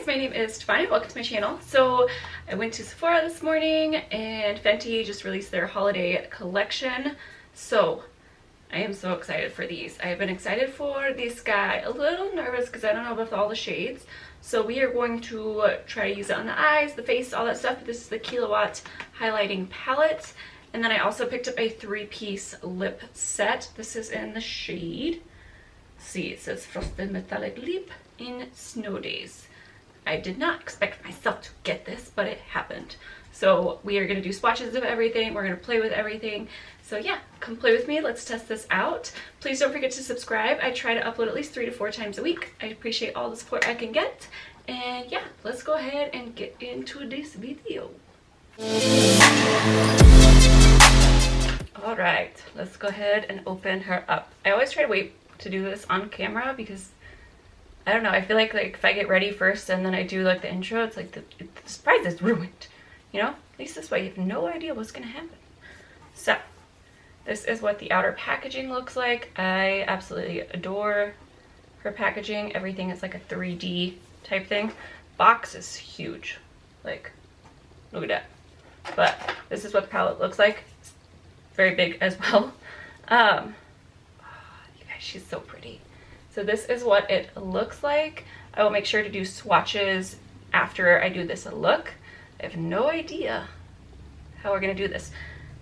my name is Stefania. Welcome to my channel. So I went to Sephora this morning and Fenty just released their holiday collection. So I am so excited for these. I have been excited for this guy, a little nervous because I don't know about all the shades. So we are going to try to use it on the eyes, the face, all that stuff. But this is the Killawatt highlighting palette. And then I also picked up a 3-piece lip set. This is in the shade, see, it says Frosted Metallic Lip in Snow Daze. I did not expect myself to get this, but it happened. So we are going to do swatches of everything. We're going to play with everything. So yeah, come play with me. Let's test this out. Please don't forget to subscribe. I try to upload at least 3 to 4 times a week. I appreciate all the support I can get. And yeah, let's go ahead and get into this video. All right, let's go ahead and open her up. I always try to wait to do this on camera because I don't know, I feel like if I get ready first and then I do like the intro, it's like the surprise is ruined, you know? At least this way you have no idea what's gonna happen. So this is what the outer packaging looks like. I absolutely adore her packaging. Everything is like a 3D type thing. Box is huge, like look at that. But this is what the palette looks like. It's very big as well. You guys, she's so pretty. So this is what it looks like. I will make sure to do swatches after I do this look. I have no idea how we're gonna do this.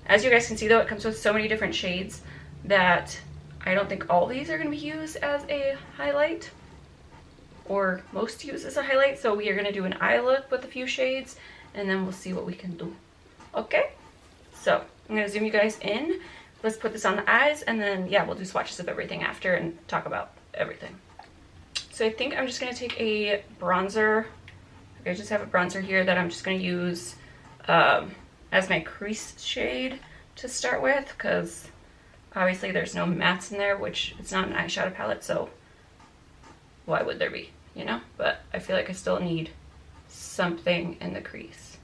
As you guys can see though, it comes with so many different shades that I don't think all these are gonna be used as a highlight, or most used as a highlight. So we are gonna do an eye look with a few shades and then we'll see what we can do. Okay, so I'm gonna zoom you guys in. Let's put this on the eyes and then yeah, we'll do swatches of everything after and talk about everything. So I think I'm just gonna take a bronzer. I just have a bronzer here that I'm just gonna use as my crease shade to start with, because obviously there's no mattes in there, which it's not an eyeshadow palette, so why would there be, you know? But I feel like I still need something in the crease.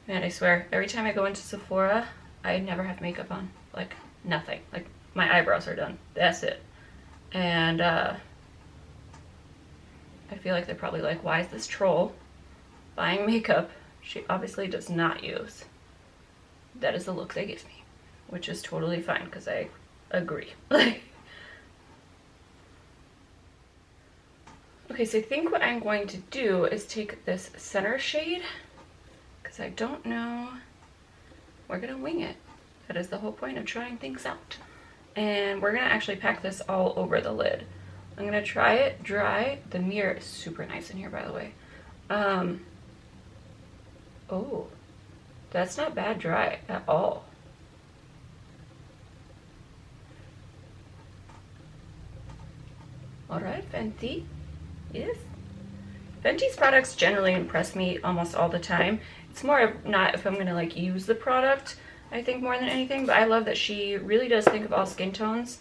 Man, I swear, every time I go into Sephora, I never have makeup on. Like, nothing. Like, my eyebrows are done. That's it. And, I feel like they're probably like, why is this troll buying makeup she obviously does not use? That is the look they give me, which is totally fine, because I agree. Okay, so I think what I'm going to do is take this center shade, because I don't know, we're gonna wing it. That is the whole point of trying things out. And we're gonna actually pack this all over the lid. I'm gonna try it dry. The mirror is super nice in here, by the way. Oh, that's not bad dry at all. All right, Fenty. Yes. Fenty's products generally impress me almost all the time. It's more of not if I'm gonna like use the product, I think, more than anything, but I love that she really does think of all skin tones.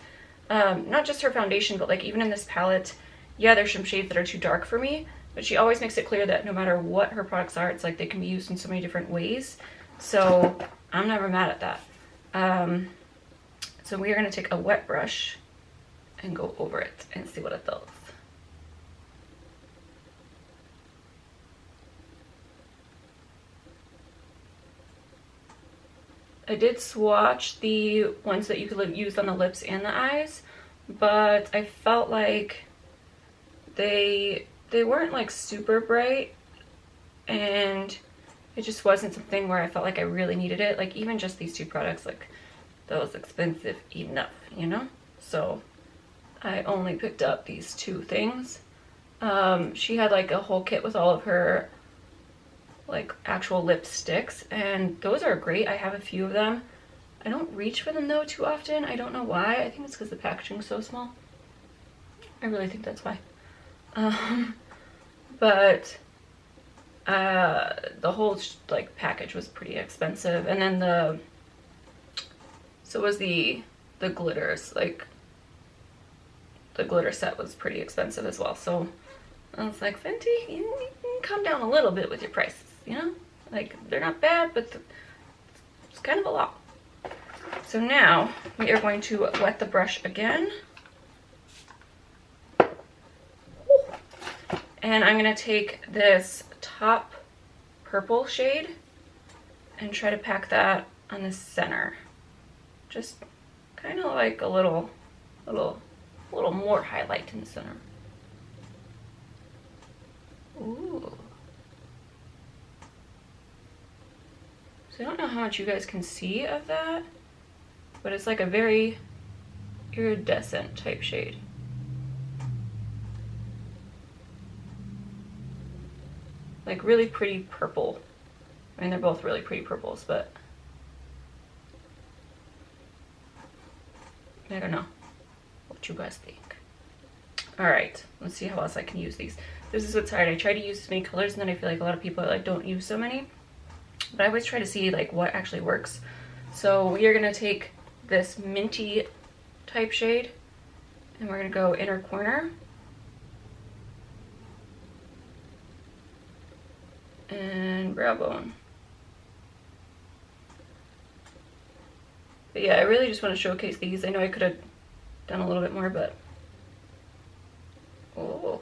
Not just her foundation, but like even in this palette, yeah, there's some shades that are too dark for me, but she always makes it clear that no matter what her products are, it's like they can be used in so many different ways. So I'm never mad at that. So we are gonna take a wet brush and go over it and see what it does. I did swatch the ones that you could use on the lips and the eyes, but I felt like they weren't like super bright, and it just wasn't something where I felt like I really needed it. Like even just these 2 products, like that was expensive enough, you know? So I only picked up these 2 things. She had like a whole kit with all of her like actual lipsticks, and those are great. I have a few of them. I don't reach for them though too often. I don't know why. I think it's because the packaging is so small. I really think that's why. But the whole like package was pretty expensive, and then so was the glitters. Like the glitter set was pretty expensive as well. So I was like, Fenty, you can come down a little bit with your prices, you know? Like, they're not bad, but it's kind of a lot. So now we are going to wet the brush again. And I'm gonna take this top purple shade and try to pack that on the center. Just kind of like a little more highlight in the center. Ooh. So I don't know how much you guys can see of that, but it's like a very iridescent type shade. Like really pretty purple. I mean, they're both really pretty purples, but I don't know what you guys think. All right, let's see how else I can use these. This is what's hard. I try to use as many colors, and then I feel like a lot of people like don't use so many. But I always try to see like what actually works. So we are gonna take this minty type shade, and we're gonna go inner corner. And brow bone. But yeah, I really just want to showcase these. I know I could have done a little bit more, but oh,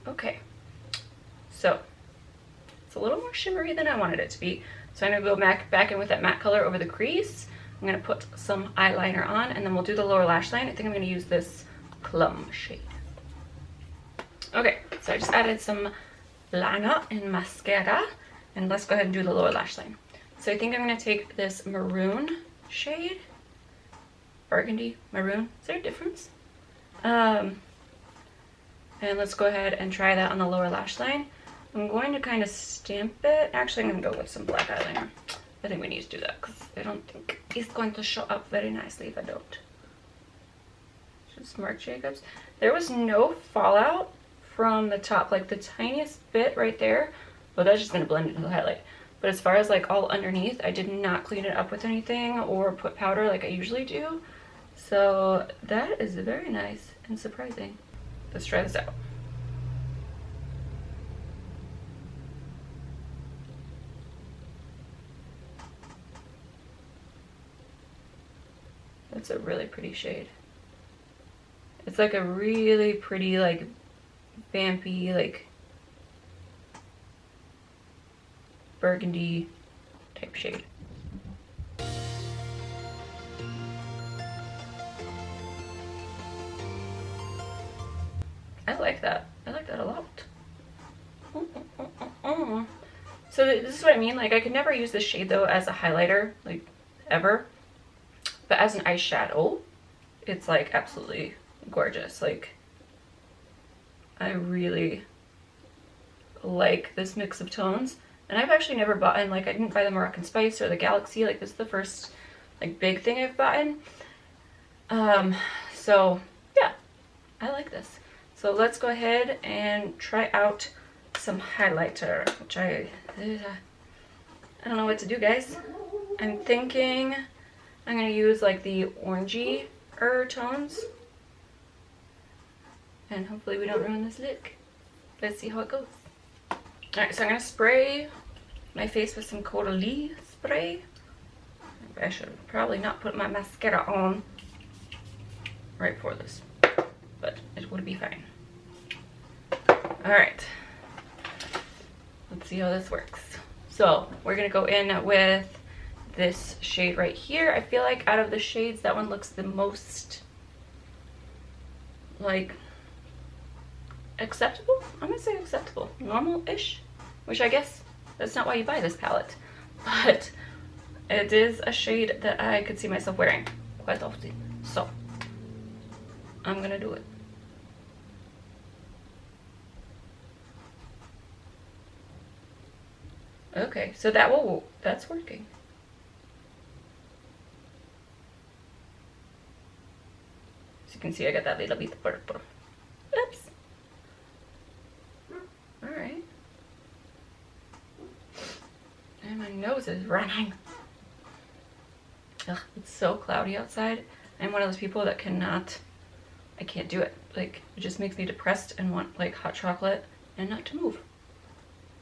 okay. So it's a little more shimmery than I wanted it to be. So I'm gonna go back in with that matte color over the crease. I'm gonna put some eyeliner on, and then we'll do the lower lash line. I think I'm gonna use this plum shade. Okay, so I just added some liner and mascara, and let's go ahead and do the lower lash line. So I think I'm gonna take this maroon shade, burgundy, maroon, is there a difference? And let's go ahead and try that on the lower lash line. I'm going to kind of stamp it. Actually, I'm gonna go with some black eyeliner. I think we need to do that because I don't think it's going to show up very nicely if I don't. Just Marc Jacobs. There was no fallout from the top, like the tiniest bit right there, but that's just gonna blend into the highlight. But as far as like all underneath, I did not clean it up with anything or put powder like I usually do. So that is very nice and surprising. Let's try this out. That's a really pretty shade. It's like a really pretty, like vampy, like burgundy type shade. I like that. I like that a lot. So this is what I mean. Like I could never use this shade though as a highlighter, like ever. But as an eyeshadow, it's like absolutely gorgeous. Like I really like this mix of tones. And I've actually never bought in, like I didn't buy the Moroccan Spice or the Galaxy. Like this is the first like big thing I've bought in. So yeah, I like this. So let's go ahead and try out some highlighter, which I don't know what to do, guys. I'm thinking I'm gonna use like the orangey tones, and hopefully we don't ruin this look. Let's see how it goes. All right, so I'm gonna spray my face with some Holliday spray. I should probably not put my mascara on right before this, but it would be fine. All right, let's see how this works. So we're gonna go in with this shade right here. I feel like out of the shades, that one looks the most like acceptable. I'm gonna say acceptable, normal-ish, which I guess that's not why you buy this palette, but it is a shade that I could see myself wearing quite often. So I'm gonna do it. Okay, so that's working. As you can see, I got that little bit of purple. Oops. All right. And my nose is running. Ugh, it's so cloudy outside. I'm one of those people that I can't do it. Like, it just makes me depressed and want like hot chocolate and not to move.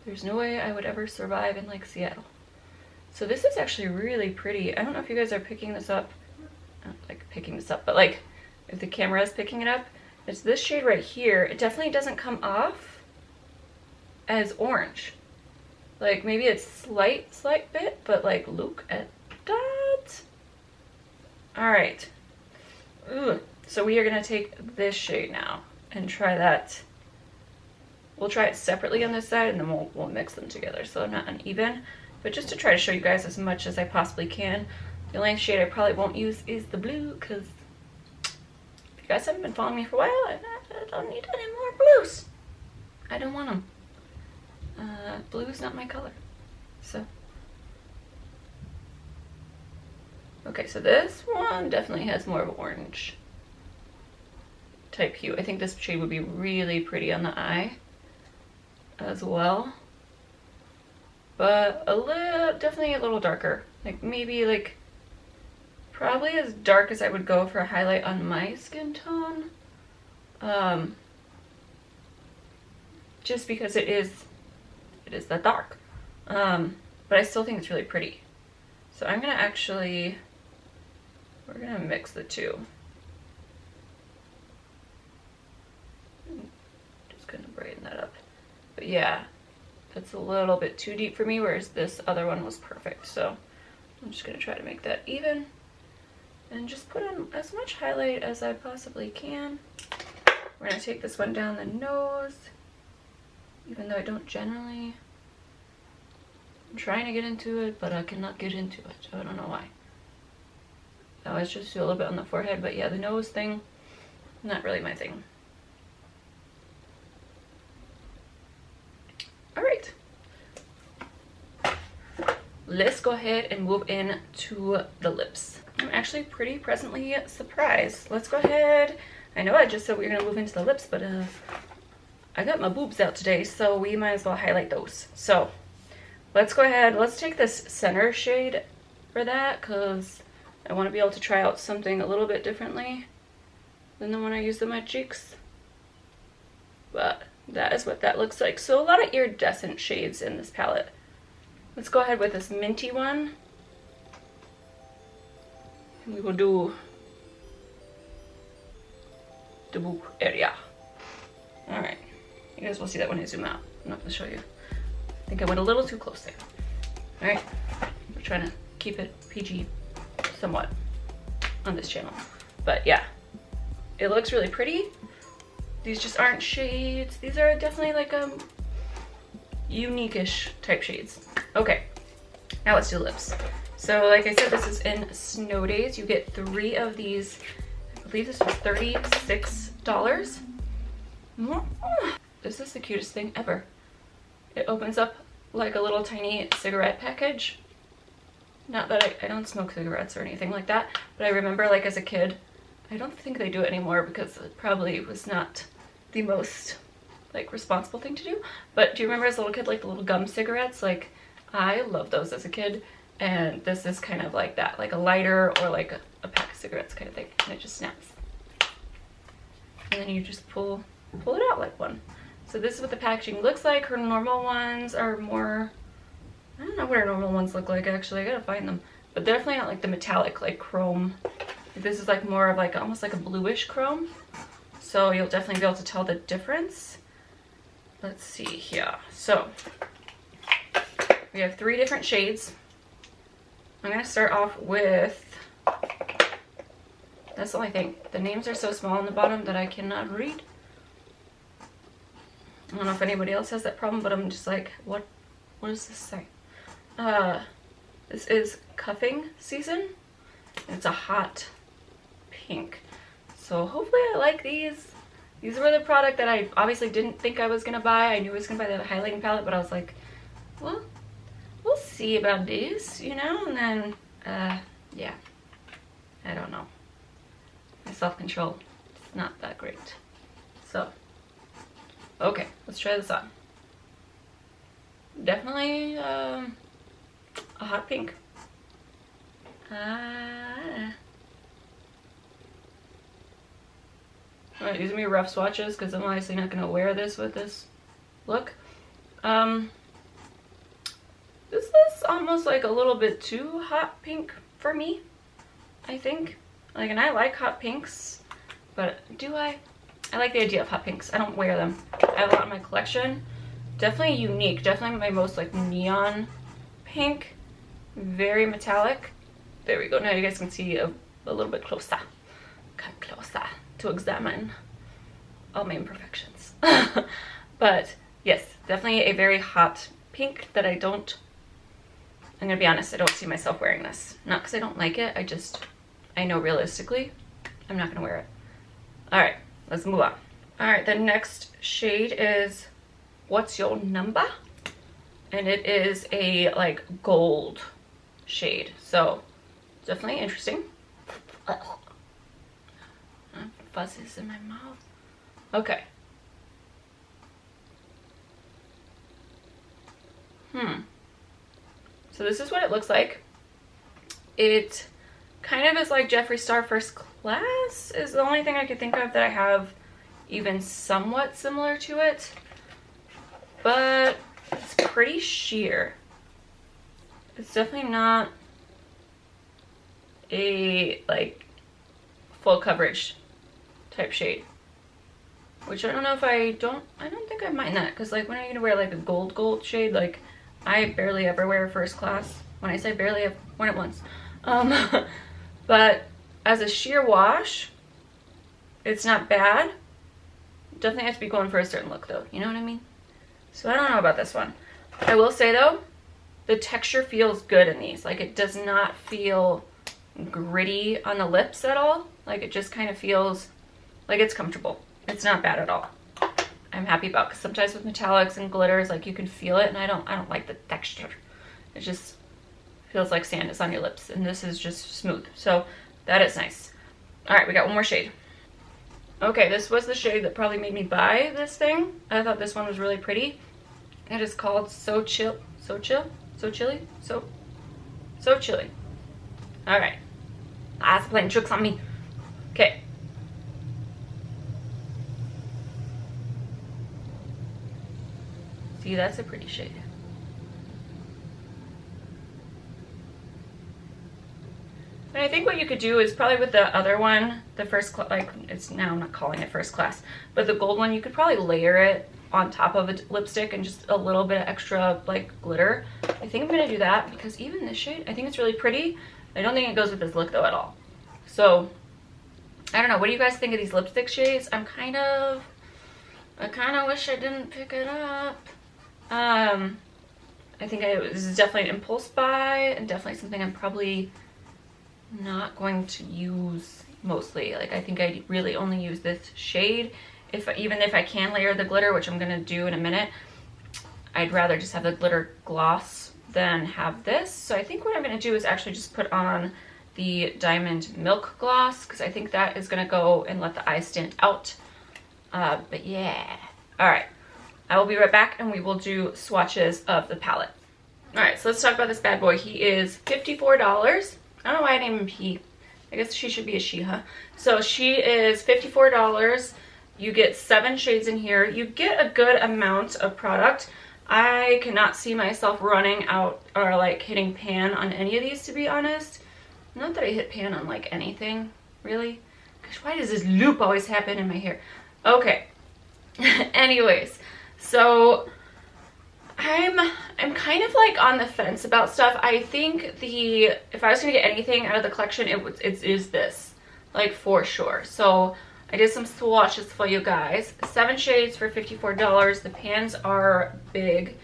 There's no way I would ever survive in like Seattle. So this is actually really pretty. I don't know if you guys are picking this up. Not like picking this up, but like if the camera is picking it up, It's this shade right here. It definitely doesn't come off as orange. Like maybe it's slight bit, but like look at that. All right. Ooh. So we are gonna take this shade now and try that. We'll try it separately on this side and then we'll mix them together so they're not uneven. But just to try to show you guys as much as I possibly can. The only shade I probably won't use is the blue because if you guys haven't been following me for a while, I don't need any more blues. I don't want them. Blue is not my color. So. Okay, so this one definitely has more of orange type hue. I think this shade would be really pretty on the eye as well. But definitely a little darker. Like maybe like, probably as dark as I would go for a highlight on my skin tone. Just because it is that dark. But I still think it's really pretty. So I'm gonna actually, we're gonna mix the two. Just gonna brighten that up. But yeah, that's a little bit too deep for me, whereas this other one was perfect. So I'm just gonna try to make that even and just put on as much highlight as I possibly can. We're gonna take this one down the nose, even though I don't generally. I'm trying to get into it, but I cannot get into it. I don't know why. I always just do a little bit on the forehead, but yeah, the nose thing, not really my thing. All right. Let's go ahead and move in to the lips. I'm actually pretty pleasantly surprised. Let's go ahead. I know I just said we were gonna move into the lips, but I got my boobs out today, so we might as well highlight those. So let's go ahead. Let's take this center shade for that because I want to be able to try out something a little bit differently than the one I used on my cheeks. But that is what that looks like. So a lot of iridescent shades in this palette. Let's go ahead with this minty one. And we will do the boob area. All right. You guys will see that when I zoom out. I'm not going to show you. I think I went a little too close there. All right. We're trying to keep it PG somewhat on this channel. But yeah, it looks really pretty. These just aren't shades. These are definitely like unique-ish type shades. Okay, now let's do lips. So like I said, this is in Snow Daze. You get 3 of these. I believe this was $36. This is the cutest thing ever. It opens up like a little tiny cigarette package. Not that I don't smoke cigarettes or anything like that, but I remember like as a kid, I don't think they do it anymore because it probably was not the most like responsible thing to do. But do you remember as a little kid, like the little gum cigarettes? Like I loved those as a kid, and this is kind of like that, like a lighter or like a pack of cigarettes kind of thing, and it just snaps. And then you just pull it out like one. So this is what the packaging looks like. Her normal ones are more, I don't know what her normal ones look like actually. I gotta find them. But definitely not like the metallic like chrome. This is like more of like almost like a bluish chrome. So you'll definitely be able to tell the difference. Let's see here. So we have 3 different shades. I'm gonna start off with, that's the only thing. The names are so small on the bottom that I cannot read. I don't know if anybody else has that problem, but I'm just like, what does this say? This is Cuffing Season. It's a hot pink. So hopefully I like these. These were the product that I obviously didn't think I was gonna buy. I knew I was gonna buy the highlighting palette, but I was like, well, we'll see about this, you know? And then, yeah, I don't know. My self-control is not that great. So, okay, let's try this on. Definitely a hot pink. Alright, these are gonna be rough swatches because I'm obviously not gonna wear this with this look. This is almost like a little bit too hot pink for me, I think. Like, and I like hot pinks, but do I? I like the idea of hot pinks. I don't wear them. I have a lot in my collection. Definitely unique. Definitely my most like neon pink. Very metallic. There we go. Now you guys can see a little bit closer. Come closer to examine all my imperfections. But yes, definitely a very hot pink that I'm gonna be honest, I don't see myself wearing this. Not because I don't like it, I know realistically I'm not gonna wear it. All right, let's move on. All right, the next shade is What's Your Number? And it is a like gold shade, so definitely interesting. Buzzes in my mouth. Okay. So this is what it looks like. It kind of is like Jeffree Star First Class is the only thing I could think of that I have even somewhat similar to it. But it's pretty sheer. It's definitely not a like full coverage type shade. Which I don't know if I don't think I mind that, because like when are you gonna wear like a gold shade? Like I barely ever wear First Class. When I say barely, I've worn it once. But as a sheer wash, it's not bad. Definitely has to be going for a certain look though, you know what I mean? So I don't know about this one. I will say though, the texture feels good in these. Like it does not feel gritty on the lips at all. Like it just kind of feels like it's comfortable. It's not bad at all. I'm happy about, because sometimes with metallics and glitters, like you can feel it, and I don't like the texture. It just feels like sand is on your lips, and this is just smooth. So that is nice. All right, we got one more shade. Okay, this was the shade that probably made me buy this thing. I thought this one was really pretty. It is called So Chilly. All right. It's playing tricks on me. Okay. See, that's a pretty shade. And I think what you could do is probably with the other one, the first, like it's now, I'm not calling it First Class, but the gold one, you could probably layer it on top of a lipstick and just a little bit of extra like glitter. I think I'm gonna do that, because even this shade, I think it's really pretty. I don't think it goes with this look though at all. So I don't know, what do you guys think of these lipstick shades? I kind of wish I didn't pick it up. I think this is definitely an impulse buy, and definitely something I'm probably not going to use mostly. Like I think I really only use this shade. Even if I can layer the glitter, which I'm gonna do in a minute, I'd rather just have the glitter gloss than have this. So I think what I'm gonna do is actually just put on the Diamond Milk Gloss, because I think that is gonna go and let the eyes stand out. But yeah. All right. I will be right back, and we will do swatches of the palette. All right, so let's talk about this bad boy. He is $54. I don't know why I named him he. I guess she should be a she, huh? So she is $54. You get 7 shades in here. You get a good amount of product. I cannot see myself running out or like hitting pan on any of these, to be honest. Not that I hit pan on like anything, really. Gosh, why does this loop always happen in my hair? Okay. Anyways. So I'm kind of like on the fence about stuff. I think if I was gonna get anything out of the collection, it is this, like for sure. So I did some swatches for you guys. 7 shades for $54. The pans are big.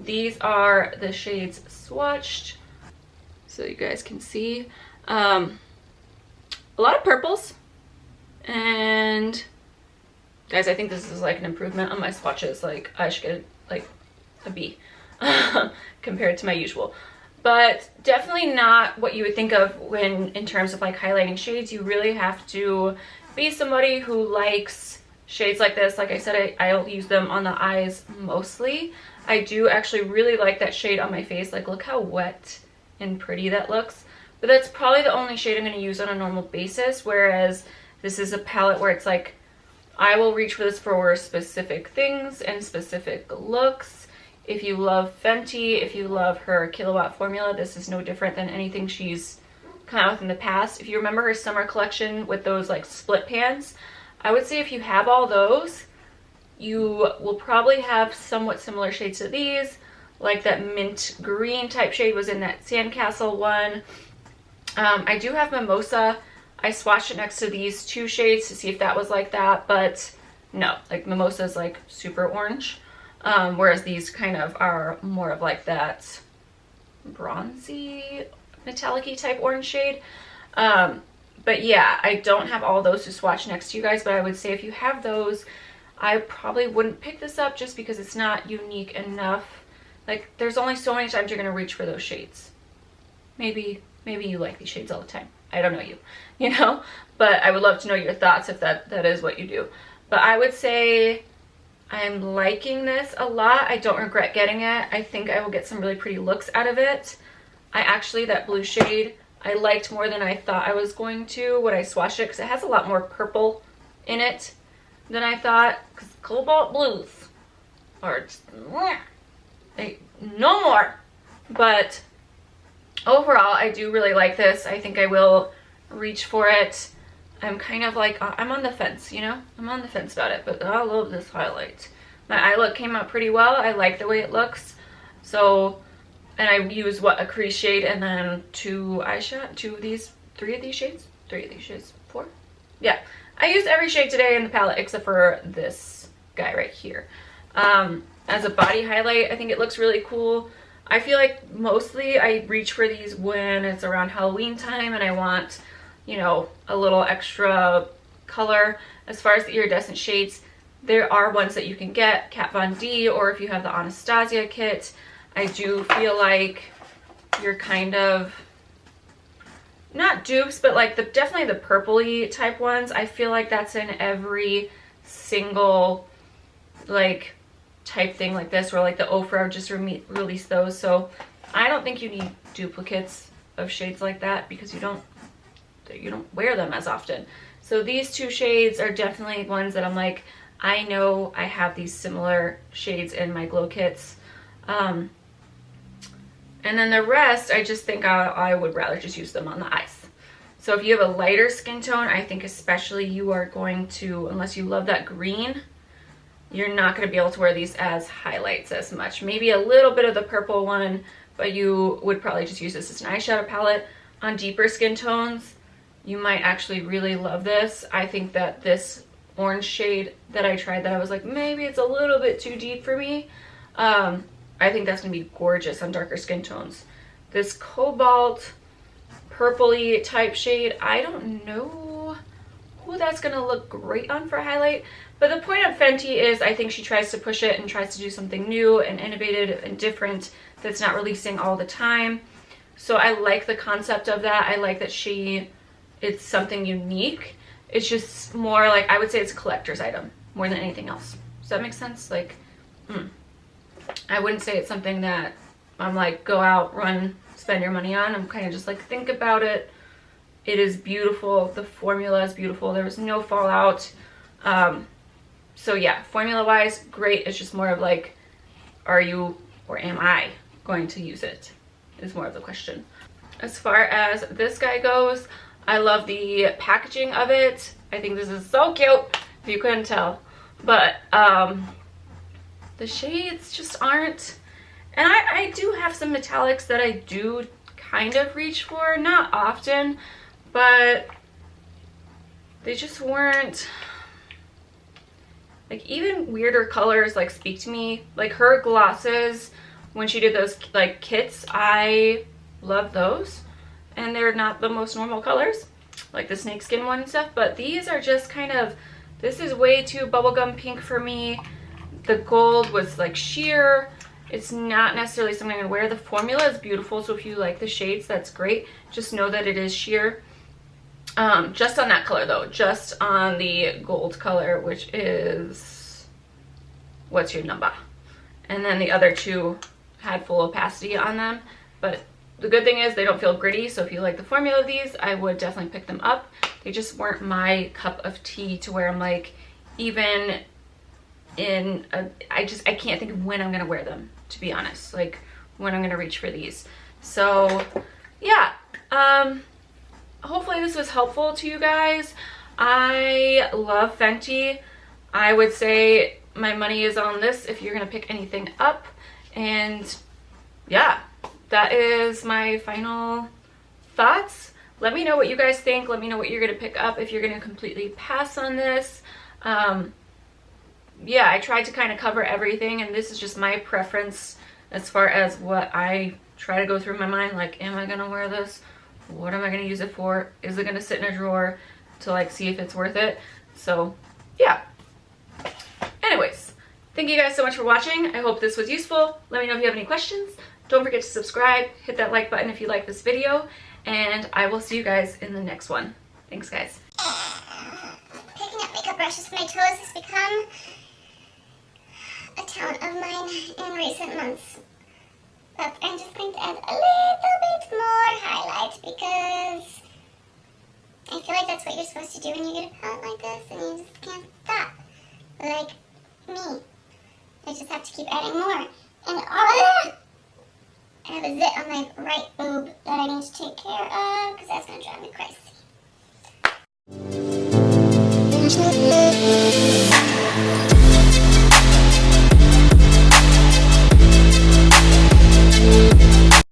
These are the shades swatched, so you guys can see. A lot of purples, and guys, I think this is like an improvement on my swatches. Like I should get like a B compared to my usual, but definitely not what you would think of when in terms of like highlighting shades. You really have to be somebody who likes shades like this. Like I said, I'll use them on the eyes mostly. I do actually really like that shade on my face. Like look how wet and pretty that looks. But that's probably the only shade I'm going to use on a normal basis, whereas this is a palette where it's like I will reach for this for specific things and specific looks. If you love Fenty, if you love her Killawatt formula, this is no different than anything she's come out with in the past. If you remember her summer collection with those like split pans, I would say if you have all those, you will probably have somewhat similar shades to these, like that mint green type shade was in that Sandcastle one. I do have Mimosa. I swatched it next to these two shades to see if that was like that, but no, like Mimosa is like super orange, whereas these kind of are more of like that bronzy, metallic-y type orange shade. But yeah, I don't have all those to swatch next to you guys, but I would say if you have those, I probably wouldn't pick this up just because it's not unique enough. Like, there's only so many times you're going to reach for those shades. Maybe you like these shades all the time. I don't know you know? But I would love to know your thoughts if that is what you do. But I would say I'm liking this a lot. I don't regret getting it. I think I will get some really pretty looks out of it. That blue shade, I liked more than I thought I was going to when I swatched it, because it has a lot more purple in it than I thought, because cobalt blues are just, no more. But overall, I do really like this. I think I will reach for it. I'm kind of like, I'm on the fence, you know? I'm on the fence about it, but I love this highlight. My eye look came out pretty well. I like the way it looks. So, and I use a crease shade and then three of these shades, four? Yeah. I used every shade today in the palette except for this guy right here. As a body highlight, I think it looks really cool. I feel like mostly I reach for these when it's around Halloween time and I want, you know, a little extra color. As far as the iridescent shades, there are ones that you can get, Kat Von D, or if you have the Anastasia kit. I do feel like you're kind of, not dupes, but like definitely the purpley type ones. I feel like that's in every single like type thing like this, where like the Ofra just released those. So I don't think you need duplicates of shades like that because you don't wear them as often. So these two shades are definitely ones that I'm like, I know I have these similar shades in my glow kits. And then the rest, I just think I would rather just use them on the eyes. So if you have a lighter skin tone, I think especially you are going to, unless you love that green, you're not going to be able to wear these as highlights as much. Maybe a little bit of the purple one, but you would probably just use this as an eyeshadow palette. On deeper skin tones, you might actually really love this. I think that this orange shade that I tried that I was like, maybe it's a little bit too deep for me. I think that's going to be gorgeous on darker skin tones. This cobalt purpley type shade, I don't know who that's going to look great on for a highlight. But the point of Fenty is I think she tries to push it and tries to do something new and innovative and different that's not releasing all the time. So I like the concept of that. I like that it's something unique. It's just more like, I would say it's a collector's item more than anything else. Does that make sense? Like, I wouldn't say it's something that I'm like, go out, run, spend your money on. I'm kind of just like, think about it. It is beautiful. The formula is beautiful. There was no fallout. So yeah, formula wise, great. It's just more of like, are you or am I going to use it is more of the question. As far as this guy goes, I love the packaging of it. I think this is so cute, if you couldn't tell. But the shades just aren't, and I do have some metallics that I do kind of reach for, not often, but they just weren't, like, even weirder colors like speak to me. Like her glosses, when she did those like kits, I love those, and they're not the most normal colors like the snakeskin one and stuff, but these are just kind of, this is way too bubblegum pink for me. The gold was like sheer. It's not necessarily something I'm gonna wear. The formula is beautiful, so if you like the shades, that's great. Just know that it is sheer. Just on that color though, just on the gold color, which is, what's your number? And then the other two had full opacity on them, but the good thing is they don't feel gritty, so if you like the formula of these, I would definitely pick them up. They just weren't my cup of tea to where I'm like, even in a, I can't think of when I'm gonna wear them, to be honest, like when I'm gonna reach for these. So yeah, hopefully this was helpful to you guys. I love Fenty. I would say my money is on this if you're gonna pick anything up. And yeah, that is my final thoughts. Let me know what you guys think. Let me know what you're gonna pick up, if you're gonna completely pass on this. Yeah, I tried to kind of cover everything, and this is just my preference as far as what I try to go through my mind. Like, am I gonna wear this? What am I gonna use it for? Is it gonna sit in a drawer to like see if it's worth it? So yeah. Anyways, thank you guys so much for watching. I hope this was useful. Let me know if you have any questions. Don't forget to subscribe, hit that like button if you like this video, and I will see you guys in the next one. Thanks, guys. Picking up makeup brushes for my toes has become a talent of mine in recent months. But I'm just going to add a little bit more highlight because I feel like that's what you're supposed to do when you get a palette like this and you just can't stop. Like me. I just have to keep adding more. And I have a zit on my right boob that I need to take care of because that's going to drive me crazy.